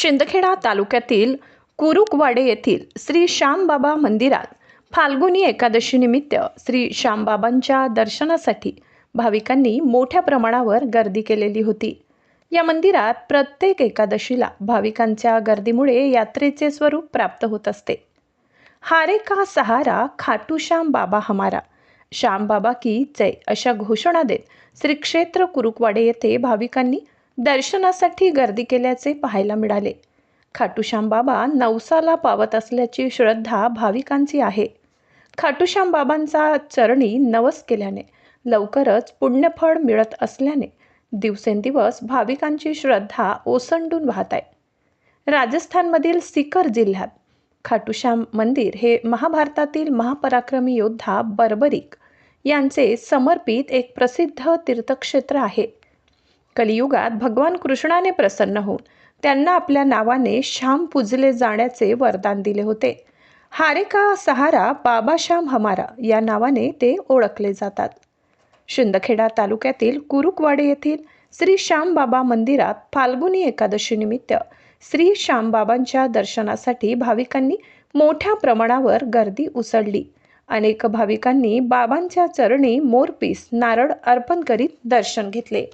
शिंदखेडा तालुक्यातील कुरुकवाडे येथील श्री श्यामबाबा मंदिरात फाल्गुनी एकादशी निमित्त श्री श्यामबाबांच्या दर्शनासाठी भाविकांनी मोठ्या प्रमाणावर गर्दी केलेली होती। या मंदिरात प्रत्येक एकादशीला भाविकांच्या गर्दीमुळे यात्रेचे स्वरूप प्राप्त होत असते। हारे का सहारा खाटू श्याम बाबा हमारा, श्याम बाबा की जय अशा घोषणा देत श्री क्षेत्र कुरुकवाडे येथे भाविकांनी दर्शनासाठी गर्दी केल्याचे पाहायला मिळाले। खाटूश्याम बाबा नवसाला पावत असल्याची श्रद्धा भाविकांची आहे। खाटूश्याम बाबांचा चरणी नवस केल्याने लवकरच पुण्यफळ मिळत असल्याने दिवसेंदिवस भाविकांची श्रद्धा ओसंडून वाहत आहे। राजस्थानमधील सीकर जिल्ह्यात खाटूश्याम मंदिर हे महाभारतातील महापराक्रमी योद्धा बर्बरीक यांचे समर्पित एक प्रसिद्ध तीर्थक्षेत्र आहे। कलियुगात भगवान कृष्णाने प्रसन्न होऊन त्यांना आपल्या नावाने श्याम पूजले जाण्याचे वरदान दिले होते। हारे का सहारा बाबा श्याम हमारा या नावाने ते ओळखले जातात। शिंदखेडा तालुक्यातील कुरुकवाडे येथील श्री श्याम बाबा मंदिरात फाल्गुनी एकादशी निमित्त श्री श्याम बाबांच्या दर्शनासाठी भाविकांनी मोठ्या प्रमाणावर गर्दी उसळली। अनेक भाविकांनी बाबांच्या चरणी मोरपीस नारळ अर्पण करीत दर्शन घेतले।